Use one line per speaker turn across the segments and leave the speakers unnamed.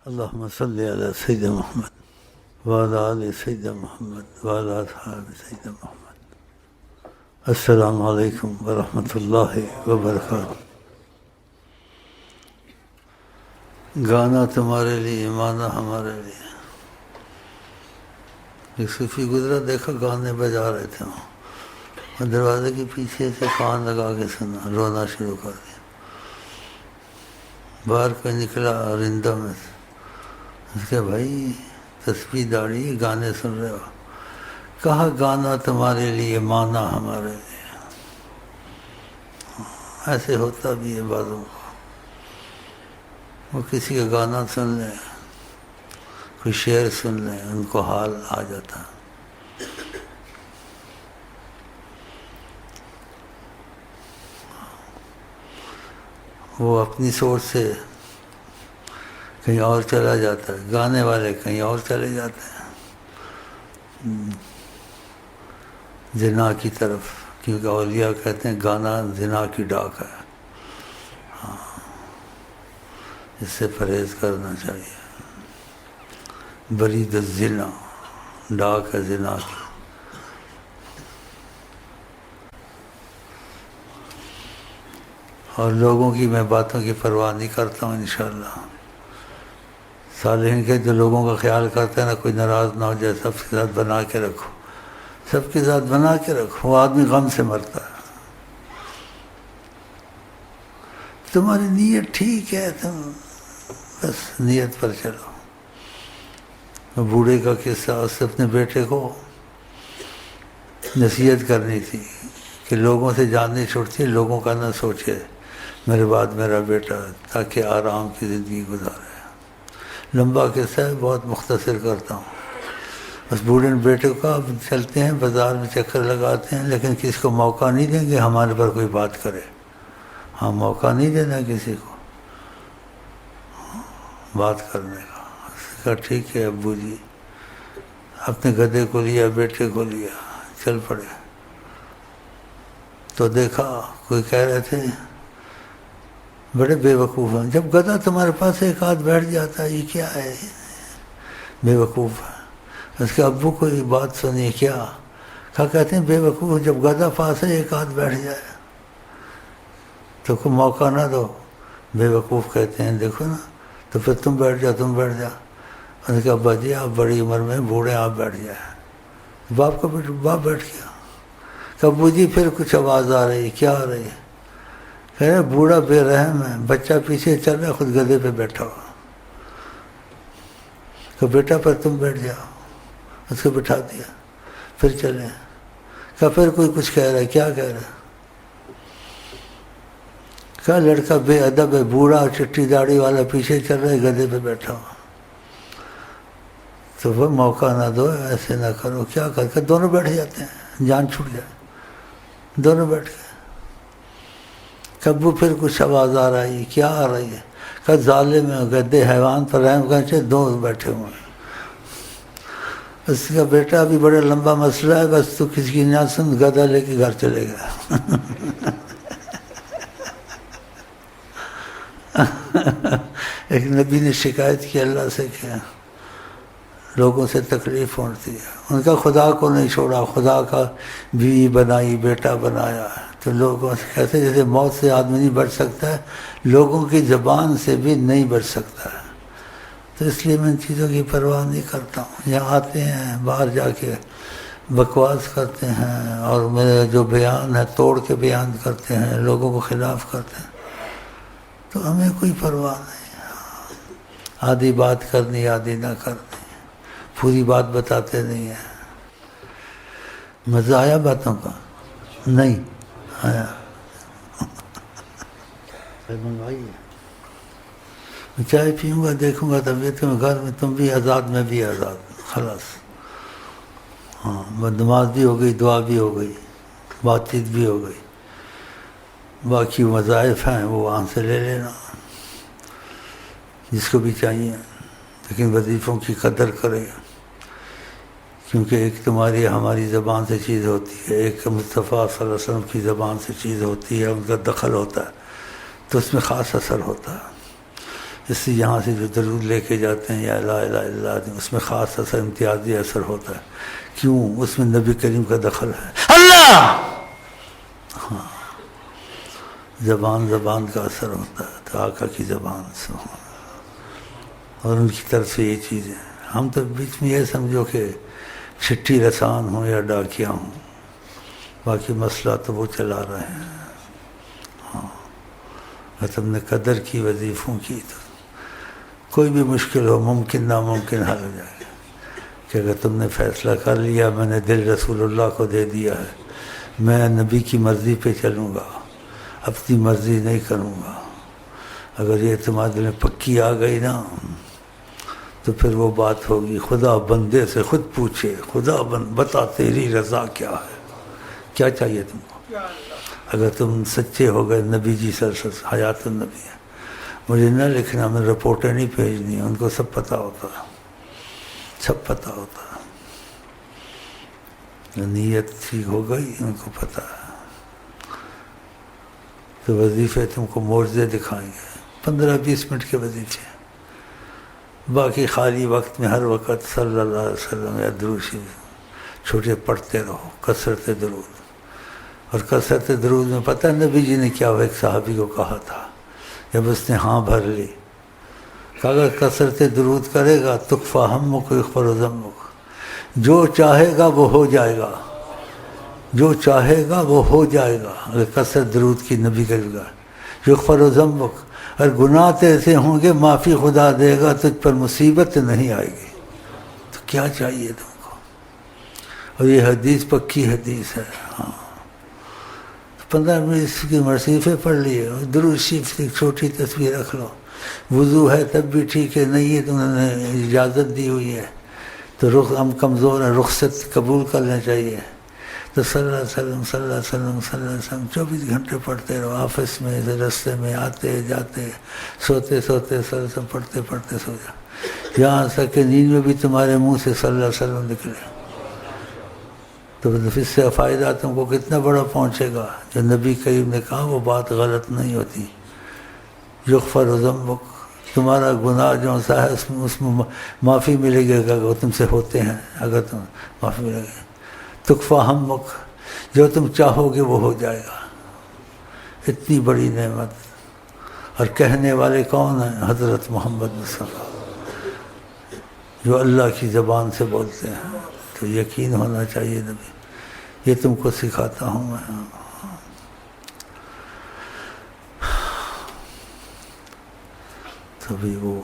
اللهم صل على سيدنا محمد وعلى آل سيدنا محمد وعلى أصحاب سيدنا محمد. السلام علیکم ورحمۃ اللہ وبرکاتہ. گانا تمہارے لیے، مانا ہمارے لیے. ایک صوفی گزرا، دیکھا گانے بجا رہے تھے وہاں، اور دروازے کے پیچھے سے کان لگا کے سنا، رونا شروع کر دیا. باہر کوئی نکلا رندہ میں سے، اس کے بھائی تسبیح داڑھی گانے سن رہے ہو؟ کہا گانا تمہارے لیے، مانا ہمارے لیے. ایسے ہوتا بھی ہے بعضوں کو، وہ کسی کا گانا سن لیں، کوئی شعر سن لیں، ان کو حال آ جاتا ہے. وہ اپنی سوچ سے کہیں اور چلا جاتا ہے، گانے والے کہیں اور چلے جاتے ہیں، زنا کی طرف. کیونکہ اولیاء کہتے ہیں گانا زنا کی ڈاک ہے. اس سے پرہیز کرنا چاہیے. برید الزنا، ڈاک ہے زنا کی. اور لوگوں کی میں باتوں کی پرواہ نہیں کرتا ہوں انشاءاللہ. صالحین کے جو لوگوں کا خیال کرتے ہیں نا، کوئی ناراض نہ ہو جائے، سب کے ساتھ بنا کے رکھو، سب کے ساتھ بنا کے رکھو. وہ آدمی غم سے مرتا ہے. تمہاری نیت ٹھیک ہے، تم بس نیت پر چلو. بوڑھے کا قصہ، اس سے اپنے بیٹے کو نصیحت کرنی تھی کہ لوگوں سے جان نہیں چھوڑتی، لوگوں کا نہ سوچے میرے بعد میرا بیٹا، تاکہ آرام کی زندگی گزارے. لمبا قصہ ہے، بہت مختصر کرتا ہوں. بس بوڑھے بیٹے کو اب چلتے ہیں بازار میں، چکر لگاتے ہیں، لیکن کسی کو موقع نہیں دیں گے ہمارے پر کوئی بات کرے. ہاں، موقع نہیں دینا کسی کو بات کرنے کا. اس نے کہا ٹھیک ہے ابو جی. اپنے گدھے کو لیا، بیٹے کو لیا، چل پڑے. تو دیکھا کوئی کہہ رہے تھے بڑے بے وقوف ہیں. جب گدھا تمہارے پاس ایک ہاتھ بیٹھ جاتا ہے، یہ کیا ہے؟ بے وقوف ہے. اس کے ابو کو یہ بات سنی، کیا کہتے ہیں بے وقوف، جب گدھا پاس ہے ایک ہاتھ بیٹھ جائے تو کوئی موقع نہ دو. بے وقوف کہتے ہیں، دیکھو نا، تو پھر تم بیٹھ جاؤ، تم بیٹھ جاؤ. اس کے ابا جی آپ بڑی عمر میں بوڑھے، آپ بیٹھ جائیں. باپ بیٹھ گیا. کہ ابو جی پھر کچھ آواز آ رہی ہے، کیا آ رہی ہے؟ کہہ رہے بوڑھا بے رحم ہے، بچہ پیچھے چل رہا ہے، خود گدھے پہ بیٹھا ہوا. کہ بیٹا پر تم بیٹھ جاؤ. اس کو بٹھا دیا، پھر چلے. کہ پھر کوئی کچھ کہہ رہا ہے، کیا کہہ رہا ہے؟ کہ لڑکا بے ادب ہے، بوڑھا چٹی داڑھی والا پیچھے چل رہا ہے، گدھے پہ بیٹھا ہوا. تو وہ موقع نہ دو، ایسے نہ کرو. کیا کر دونوں بیٹھ جاتے ہیں، جان چھوٹ جائے. دونوں بیٹھ گئے. کبو پھر کچھ آواز آ رہی ہے، کیا آ رہی ہے؟ کہ ظالم ہے، گدھے حیوان پر رحم کرنے سے دو بیٹھے ہوئے ہیں. اس کا بیٹا ابھی بڑا لمبا مسئلہ ہے، بس تو کسی کی نہ سن، گدھا لے کے گھر چلے گیا. ایک نبی نے شکایت کی اللہ سے کہ لوگوں سے تکلیف ہوتی ہے. ان کا خدا کو نہیں چھوڑا، خدا کا بیوی بنائی، بیٹا بنایا. تو لوگوں سے کہتے ہیں جیسے موت سے آدمی نہیں بچ سکتا ہے، لوگوں کی زبان سے بھی نہیں بچ سکتا ہے. تو اس لیے میں ان چیزوں کی پرواہ نہیں کرتا ہوں. یہاں آتے ہیں، باہر جا کے بکواس کرتے ہیں، اور میرے جو بیان ہے توڑ کے بیان کرتے ہیں، لوگوں کو خلاف کرتے ہیں. تو ہمیں کوئی پرواہ نہیں. آدھی بات کرنی، آدھی نہ کرنی، پوری بات بتاتے نہیں ہیں. مزہ آیا باتوں کا؟ نہیں آیا. منگوائی ہے، چائے پیوں گا، دیکھوں گا طبیعت میں. گھر میں تم بھی آزاد، میں بھی آزاد، خلاص. ہاں، نماز بھی ہو گئی، دعا بھی ہو گئی، بات چیت بھی ہو گئی. باقی وظائف ہیں وہ وہاں سے لے لینا جس کو بھی چاہیے. لیکن وظیفوں کی قدر کرے، کیونکہ ایک تمہاری ہماری زبان سے چیز ہوتی ہے، ایک مصطفیٰ صلی اللہ علیہ وسلم کی زبان سے چیز ہوتی ہے، ان کا دخل ہوتا ہے تو اس میں خاص اثر ہوتا ہے. اس لیے یہاں سے جو درود لے کے جاتے ہیں یا لا الہ الا اللہ، اس میں خاص اثر، امتیازی اثر ہوتا ہے. کیوں؟ اس میں نبی کریم کا دخل ہے. اللہ، ہاں، زبان کا اثر ہوتا ہے، تو آقا کی زبان سے اور ان کی طرف سے یہ چیزیں. ہم تو بیچ میں یہ سمجھو کہ چھٹی رسان ہوں یا ڈاکیا ہوں، باقی مسئلہ تو وہ چلا رہے ہیں. ہاں، اگر تم نے قدر کی وظیفوں کی تو کوئی بھی مشکل ہو ممکن ناممکن حل ہو جائے گا. کہ اگر تم نے فیصلہ کر لیا میں نے دل رسول اللہ کو دے دیا ہے، میں نبی کی مرضی پہ چلوں گا، اپنی مرضی نہیں کروں گا، اگر یہ تمہارے دل میں پکی آ گئی نا تو پھر وہ بات ہوگی خدا بندے سے خود پوچھے، خدا بتا تیری رضا کیا ہے، کیا چاہیے تم کو. اگر تم سچے ہو گئے نبی جی حیات النبی ہے. مجھے نہ لکھنا، میں رپورٹیں نہیں بھیجنی، ان کو سب پتہ ہوتا ہے، سب پتہ ہوتا ہے. نیت ٹھیک ہو گئی ان کو پتہ ہے. تو وظیفے تم کو معجزے دکھائیں گے، 15-20 منٹ کے وظیفے. باقی خالی وقت میں ہر وقت صلی اللہ علیہ وسلم یا درود شریف چھوٹے پڑھتے رہو، کثرت درود. اور کثرت درود میں پتہ نبی جی نے کیا، وہ ایک صحابی کو کہا تھا جب اس نے ہاں بھر لی، کہ اگر کثرت درود کرے گا تکفیٰ ہمک یغفر ذنبک، جو چاہے گا وہ ہو جائے گا، جو چاہے گا وہ ہو جائے گا. اگر کثرت درود کی نبی کرے گا یغفر ذنبک، اگر گناہ ایسے ہوں گے معافی خدا دے گا، تجھ پر مصیبت نہیں آئے گی. تو کیا چاہیے تم کو؟ اور یہ حدیث پکی حدیث ہے. ہاں، 15 منٹ کی مرصیفے پڑھ لیے اور درود شریف کی ایک چھوٹی تصویر رکھ لو. وضو ہے تب بھی ٹھیک ہے، نہیں ہے تو انہوں نے اجازت دی ہوئی ہے تو ہم کمزور ہیں، رخصت قبول کر لینا چاہیے. تو صلی اللہ علیہ وسلم صلی اللہ علیہ وسلم صلی اللہ علیہ وسلم 24 گھنٹے پڑھتے رہو، آفس میں رستے میں آتے جاتے سوتے صلی اللہ علیہ وسلم پڑھتے سو جا، یہاں تک کہ نیند میں بھی تمہارے منہ سے صلی اللہ علیہ وسلم نکلے. تو اس سے فائدہ تم کو کتنا بڑا پہنچے گا. جو نبی کریم نے کہا وہ بات غلط نہیں ہوتی. یغفر ذنبک، تمہارا گناہ جو سا ہے اس میں معافی ملے گی اگر وہ تم سے ہوتے ہیں، اگر تم معافی ملے گی. تکفیٰ ہمک، جو تم چاہو گے وہ ہو جائے گا. اتنی بڑی نعمت. اور کہنے والے کون ہیں؟ حضرت محمد مصطفیٰ، جو اللہ کی زبان سے بولتے ہیں. تو یقین ہونا چاہیے نبی. یہ تم کو سکھاتا ہوں میں. تو بھی وہ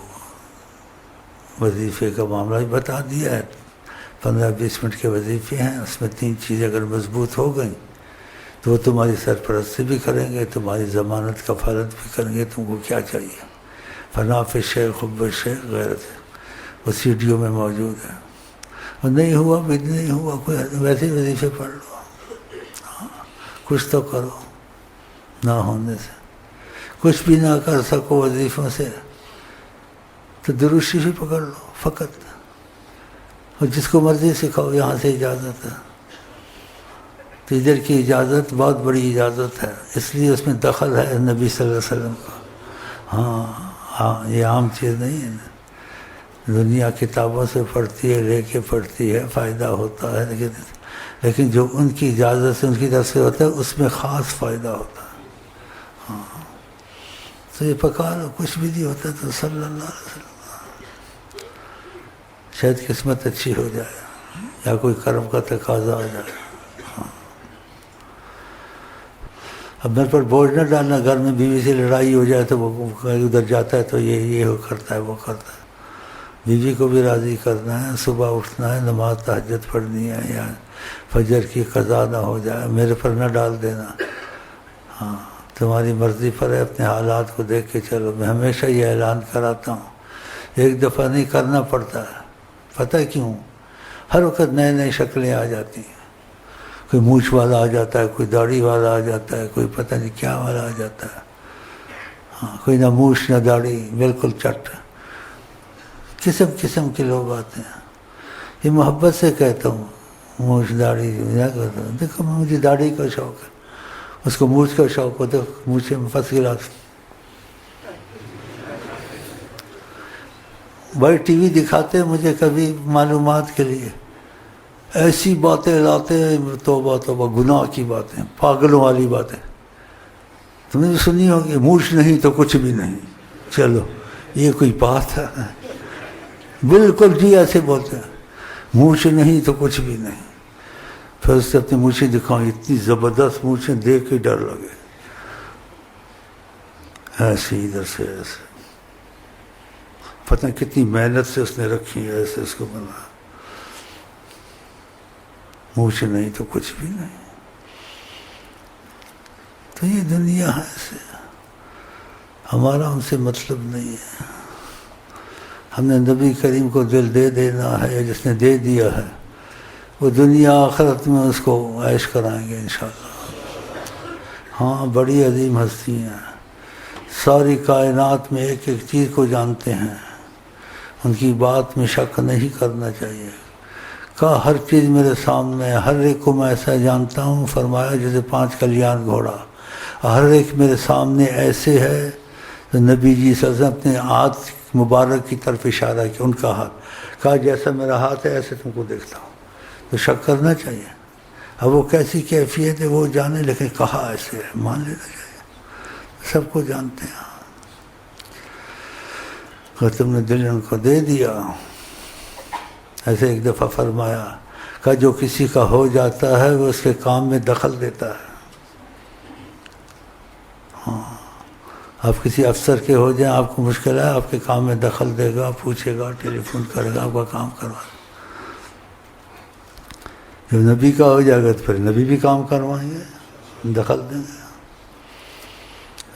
وظیفے کا معاملہ بھی بتا دیا ہے. 15-20 منٹ کے وظیفے ہیں، اس میں 3 چیزیں اگر مضبوط ہو گئیں تو وہ تمہاری سرپرستی بھی کریں گے، تمہاری ضمانت کفالت بھی کریں گے. تم کو کیا چاہیے؟ فنا فی الشیخ حب الشیخ غیرت، وہ سیڈیو میں موجود ہے. اور نہیں ہوا بھی نہیں ہوا، کوئی ویسے وظیفے پڑھ لو. کچھ تو کرو. نہ ہونے سے کچھ بھی نہ کر سکو وظیفوں سے تو درود شریف پکڑ لو فقط. اور جس کو مرضی سکھاؤ، یہاں سے اجازت ہے. تو ادھر کی اجازت بہت بڑی اجازت ہے، اس لیے اس میں دخل ہے نبی صلی اللہ علیہ وسلم کا. ہاں، یہ عام چیز نہیں ہے. دنیا کتابوں سے پڑھتی ہے، لے کے پڑھتی ہے، فائدہ ہوتا ہے، لیکن جو ان کی اجازت سے ان کی طرف سے ہوتا ہے اس میں خاص فائدہ ہوتا ہے. ہاں، تو یہ پکا لو. کچھ بھی نہیں ہوتا تو صلی اللہ علیہ وسلم، شاید قسمت اچھی ہو جائے یا کوئی کرم کا تقاضا ہو جائے. ہاں، اب میرے پر بوجھ نہ ڈالنا. گھر میں بیوی سے لڑائی ہو جائے تو وہ ادھر جاتا ہے تو یہ کرتا ہے وہ کرتا ہے. بیوی کو بھی راضی کرنا ہے، صبح اٹھنا ہے، نماز تہجد پڑھنی ہے، یا فجر کی قضا نہ ہو جائے، میرے پر نہ ڈال دینا. ہاں، تمہاری مرضی پر ہے، اپنے حالات کو دیکھ کے چلو. میں ہمیشہ یہ اعلان کراتا ہوں، ایک دفعہ نہیں کرنا پڑتا ہے. پتہ کیوں؟ ہر وقت نئے شکلیں آ جاتی ہیں. کوئی مونچھ والا آ جاتا ہے، کوئی داڑھی والا آ جاتا ہے، کوئی پتہ نہیں کیا والا آ جاتا ہے. ہاں، کوئی نہ مونچھ نہ داڑھی، بالکل چٹ. قسم کے لوگ آتے ہیں. یہ محبت سے کہتا ہوں، مونچھ داڑھی نہ کرتا ہوں. دیکھو مجھے داڑھی کا شوق ہے، اس کو مونچھ کا شوق ہوتا ہے، مونچھے میں پھنس گیا. بھائی ٹی وی دکھاتے مجھے کبھی معلومات کے لیے، ایسی باتیں لاتے ہیں، توبہ توبہ، گناہ کی باتیں، پاگلوں والی باتیں. تم نے سنی ہوگی، مونچھ نہیں تو کچھ بھی نہیں. چلو یہ کوئی بات ہے؟ بالکل جی ایسے بولتے ہیں، مونچھ نہیں تو کچھ بھی نہیں. پھر اس سے اپنی مونچھیں دکھاؤں، اتنی زبردست مونچھیں، دیکھ کے ڈر لگے. ایسے ادھر سے ایسے، پتہ کتنی محنت سے اس نے رکھی ہے، ایسے اس کو بنا. مونچھ نہیں تو کچھ بھی نہیں. تو یہ دنیا ہے ایسے، ہمارا ان سے مطلب نہیں ہے. ہم نے نبی کریم کو دل دے دینا ہے، جس نے دے دیا ہے وہ دنیا آخرت میں اس کو عیش کرائیں گے انشاءاللہ. ہاں بڑی عظیم ہستی ہیں، ساری کائنات میں ایک ایک چیز کو جانتے ہیں، ان کی بات میں شک نہیں کرنا چاہیے. کہا ہر چیز میرے سامنے ہے، ہر ایک کو میں ایسا جانتا ہوں. فرمایا جیسے 5 کلیان گھوڑا، ہر ایک میرے سامنے ایسے ہے. تو نبی جی صلی اللہ علیہ وسلم اپنے ہاتھ مبارک کی طرف اشارہ کیا، ان کا ہاتھ. کہا جیسا میرا ہاتھ ہے ایسے تم کو دیکھتا ہوں. تو شک کرنا چاہیے. اب وہ کیسی کیفیت ہے وہ جانے، لیکن کہا ایسے ہے، مان لینا چاہیے. سب کو جانتے ہیں. اگر تم نے دل ان کو دے دیا. ایسے ایک دفعہ فرمایا کہ جو کسی کا ہو جاتا ہے وہ اس کے کام میں دخل دیتا ہے. ہاں آپ کسی افسر کے ہو جائیں، آپ کو مشکل ہے، آپ کے کام میں دخل دے گا، پوچھے گا، ٹیلی فون کرے گا، آپ کا کام کروا دے. جب نبی کا ہو جائے گا تو پھر نبی بھی کام کروائیں گے، دخل دیں گے.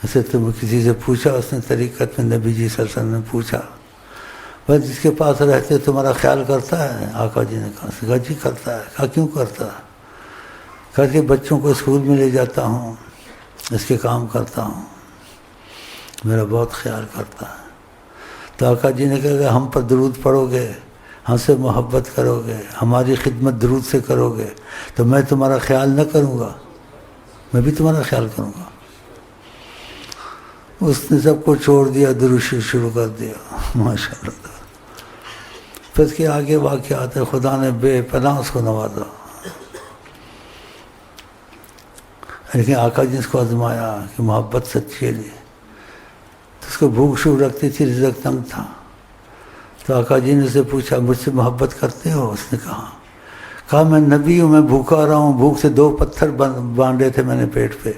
ایسے تم کسی سے پوچھا، اس نے طریقت میں نبی جی صلی اللہ علیہ وسلم نے پوچھا، بس جس کے پاس رہتے تمہارا خیال کرتا ہے؟ آقا جی نے کہا جی کرتا ہے. کہا کیوں کرتا ہے؟ کہا کہ بچوں کو اسکول میں لے جاتا ہوں، اس کے کام کرتا ہوں، میرا بہت خیال کرتا ہے. تو آقا جی نے کہا کہ ہم پر درود پڑھو گے، ہم سے محبت کرو گے، ہماری خدمت درود سے کرو گے، تو میں تمہارا خیال نہ کروں گا؟ میں بھی تمہارا خیال کروں گا. اس نے سب کو چھوڑ دیا، درود شروع کر دیا. ماشاء اللہ. پھر اس کے آگے واقعات ہے، خدا نے بے پناہ اس کو نوازا. لیکن آقا جی نے اس کو آزمایا کہ محبت سچی ہے. تو اس کو بھوک شوق رکھتی تھی، رزق تنگ تھا. تو آقا جی نے اسے پوچھا مجھ سے محبت کرتے ہو؟ اس نے کہا میں نبی ہوں، میں بھوکا رہا ہوں، بھوک سے 2 پتھر باندھے تھے میں نے پیٹ پہ،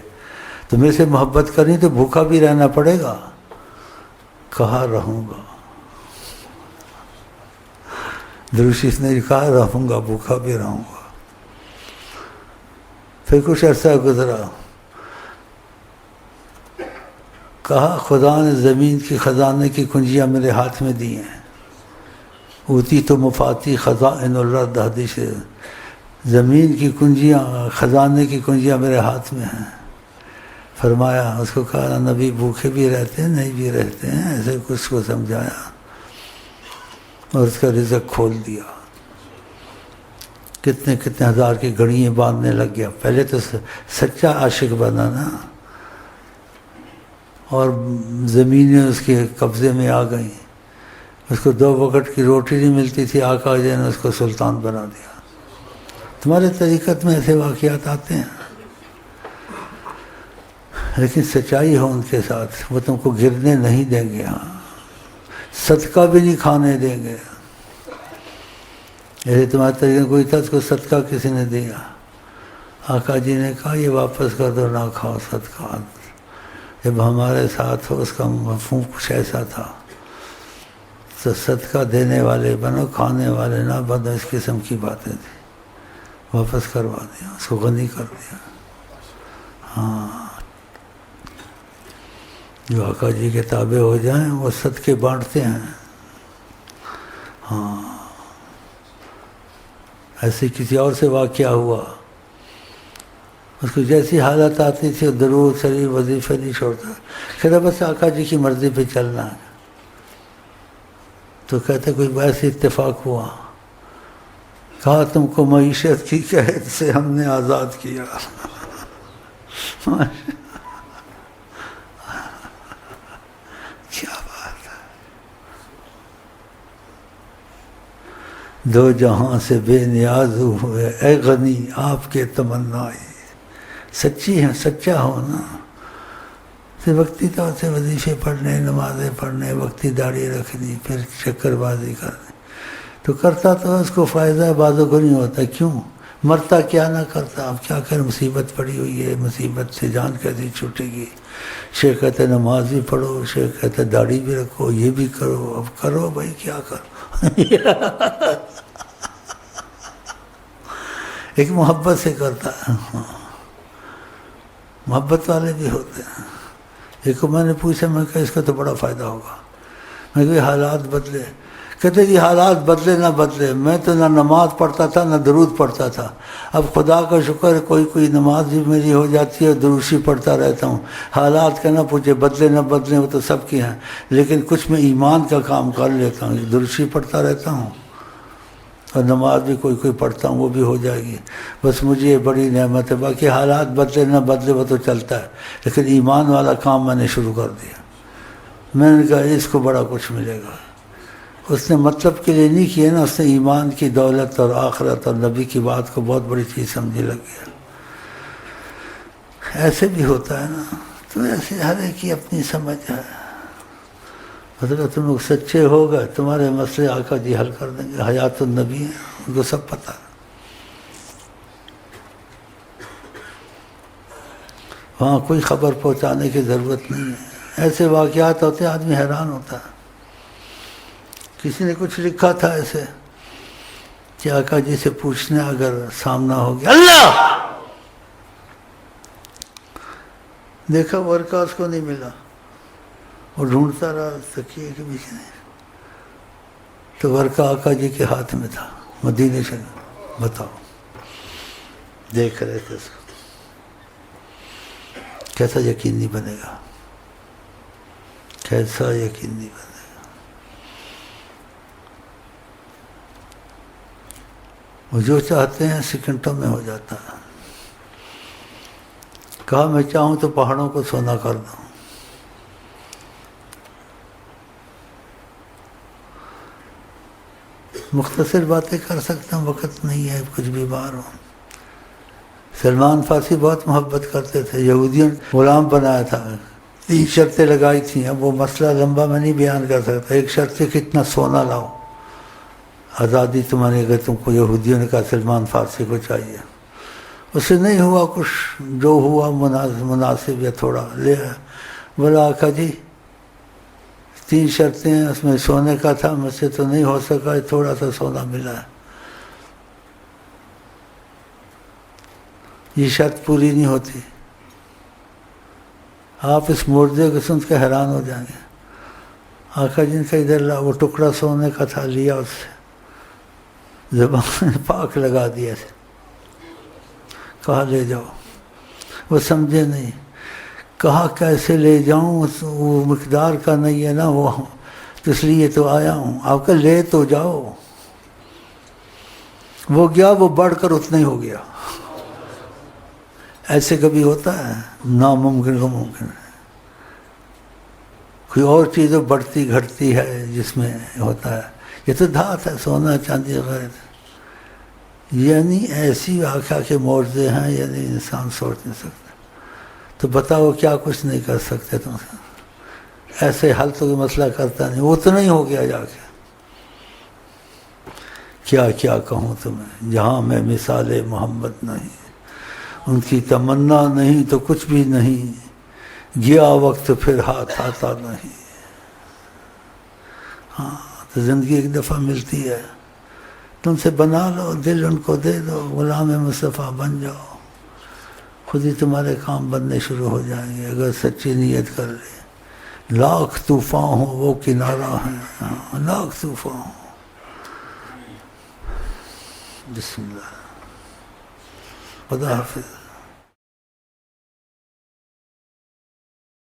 تو میرے سے محبت کرنی تو بھوکا بھی رہنا پڑے گا. کہا رہوں گا. دروشیس نے کہا رہوں گا، بھوکا بھی رہوں گا. پھر کچھ عرصہ گزرا. کہا خدا نے زمین کی خزانے کی کنجیاں میرے ہاتھ میں دی ہیں. اوتی تو مفاتی خزائن الارض، حدیث. زمین کی کنجیاں، خزانے کی کنجیاں میرے ہاتھ میں ہیں. فرمایا اس کو کہا نبی بھوکے بھی رہتے ہیں، نہیں بھی رہتے ہیں، ایسے کچھ کو سمجھایا اور اس کا رزق کھول دیا. کتنے کتنے ہزار کی گھڑیاں باندھنے لگ گیا. پہلے تو سچا عاشق بنا نا، اور زمینیں اس کے قبضے میں آ گئیں. اس کو 2 وقت کی روٹی نہیں ملتی تھی، آقا جی نے اس کو سلطان بنا دیا. تمہارے طریقت میں ایسے واقعات آتے ہیں، لیکن سچائی ہو ان کے ساتھ، وہ تم کو گرنے نہیں دیں گے. ہاں صدقہ بھی نہیں کھانے دیں گے. جیسے تمہارے طریقے کوئی تھا، اس کو صدقہ کسی نے دیا، آقا جی نے کہا یہ واپس کر دو، نہ کھاؤ صدقہ. جب ہمارے ساتھ ہو، اس کا مفہوم کچھ ایسا تھا. تو صدقہ دینے والے بنو، کھانے والے نہ بنو، اس قسم کی باتیں تھیں. واپس کروا دیا، اس کو غنی کر دیا. ہاں جو آقا جی کے تابع ہو جائیں وہ صدقے بانٹتے ہیں. ہاں ایسے کسی اور سے واقعہ ہوا، اس کو جیسی حالت آتی تھی درود شریف وظیفے نہیں چھوڑتا. کہتا بس آقا جی کی مرضی پہ چلنا ہے. تو کہتے کوئی ویسے اتفاق ہوا، کہا تم کو معیشت کی قید سے ہم نے آزاد کیا. کیا بات ہے. دو جہاں سے بے نیاز ہوئے اے غنی آپ کے تمنائے. سچی ہے، سچا ہونا. وقتی طور سے وظیفے پڑھنے، نمازیں پڑھنے، وقتی داڑھی رکھنی، پھر چکر بازی کرنی، تو کرتا تو اس کو فائدہ بعضوں کو نہیں ہوتا. کیوں؟ مرتا کیا نہ کرتا. اب کیا کر، مصیبت پڑی ہوئی ہے، مصیبت سے جان کیسی چھوٹے گی. شیخ کہتے نماز بھی پڑھو، شیخ کہتے داڑھی بھی رکھو، یہ بھی کرو. اب کرو بھائی، کیا کرو. ایک محبت سے کرتا ہے. محبت والے بھی ہوتے ہیں. ایک کو میں نے پوچھا، میں کہا اس کا تو بڑا فائدہ ہوگا. میں کہ حالات بدلے. کہتے کہ حالات بدلے نہ بدلے، میں تو نہ نماز پڑھتا تھا نہ درود پڑھتا تھا. اب خدا کا شکر ہے کوئی نماز بھی میری ہو جاتی ہے، دروشی پڑھتا رہتا ہوں. حالات کا نہ پوچھے، بدلے نہ بدلے وہ تو سب کی ہیں، لیکن کچھ میں ایمان کا کام کر لیتا ہوں. دروشی پڑھتا رہتا ہوں اور نماز بھی کوئی پڑھتا ہوں، وہ بھی ہو جائے گی. بس مجھے یہ بڑی نعمت ہے. باقی حالات بدلے نہ بدلے وہ تو چلتا ہے، لیکن ایمان والا کام میں نے شروع کر دیا. میں نے کہا اس کو بڑا کچھ ملے گا. اس نے مطلب کے لیے نہیں کیا نا، اس نے ایمان کی دولت اور آخرت اور نبی کی بات کو بہت بڑی چیز سمجھنے لگ گیا. ایسے بھی ہوتا ہے نا. تو ایسے ہر ایک کی اپنی سمجھ ہے. مطلب تم لوگ سچے ہو گئے، تمہارے مسئلے آقا جی حل کر دیں گے. حیات النبی ہیں، ان کو سب پتہ ہے. وہاں کوئی خبر پہنچانے کی ضرورت نہیں ہے. ایسے واقعات ہوتے ہیں، آدمی حیران ہوتا ہے. کسی نے کچھ لکھا تھا ایسے کہ آقا جی سے پوچھنے اگر سامنا ہو گیا، اللہ دیکھا ورقہ اس کو نہیں ملا، وہ ڈھونڈتا رہا تکیے کے پیچھے، تو ورقہ آقا جی کے ہاتھ میں تھا مدینے سے. بتاؤ، دیکھ رہے تھے اس کو. کیسا یقینی بنے گا، کیسا یقینی بنے گا. وہ جو چاہتے ہیں سیکنڈوں میں ہو جاتا ہے. کہا میں چاہوں تو پہاڑوں کو سونا کر دوں. مختصر باتیں کر سکتا ہوں، وقت نہیں ہے، کچھ بھی باہر ہوں. سلمان فارسی بہت محبت کرتے تھے. یہودیوں نے غلام بنایا تھا، 3 شرطیں لگائی تھیں. اب وہ مسئلہ لمبا میں نہیں بیان کر سکتا. ایک شرط ہے کتنا سونا لاؤ، آزادی تمہاری. اگر تم کو یہودیوں نے کہا سلمان فارسی کو چاہیے، اس سے نہیں ہوا کچھ، جو ہوا مناسب یا تھوڑا لے آیا. بولا آقا جی 3 شرطیں ہیں، اس میں سونے کا تھا، مجھ سے تو نہیں ہو سکا، تھوڑا سا سونا ملا ہے. یہ شرط پوری نہیں ہوتی. آپ اس معجزے کو سن کے حیران ہو جائیں گے. آقا جی کا ادھر لا، وہ ٹکڑا سونے کا تھا، لیا اس سے، زبان پاک لگا دیا تھا، کہا لے جاؤ. وہ سمجھے نہیں. کہا کیسے لے جاؤں، وہ مقدار کا نہیں ہے نا، وہ اس لیے تو آیا ہوں. آپ کہ لے تو جاؤ. وہ گیا، وہ بڑھ کر اتنا ہی ہو گیا. ایسے کبھی ہوتا ہے؟ ناممکن کو ممکن ہے. کوئی اور چیز بڑھتی گھٹتی ہے جس میں ہوتا ہے. یہ تو دھات ہے، سونا چاندی غیر. یعنی ایسی واقعہ کے معجزے ہیں، یعنی انسان سوچ نہیں سکتا. تو بتاؤ کیا کچھ نہیں کر سکتے تم سے. ایسے حل تو کوئی مسئلہ کرتا نہیں، وہ تو نہیں ہو گیا. جا کے کیا کیا کہوں تمہیں، جہاں میں مثال محمد نہیں، ان کی تمنا نہیں تو کچھ بھی نہیں. گیا وقت پھر ہاتھ آتا نہیں. ہاں تو زندگی ایک دفعہ ملتی ہے، تم سے بنا لو، دل ان کو دے دو، غلام مصطفیٰ بن جاؤ. خود ہی تمہارے کام بننے شروع ہو جائیں گے اگر سچی نیت کر لے. لاکھ طوفان ہو وہ کنارہ ہیں، لاکھ طوفان ہو. بسم اللہ. خدا حافظ.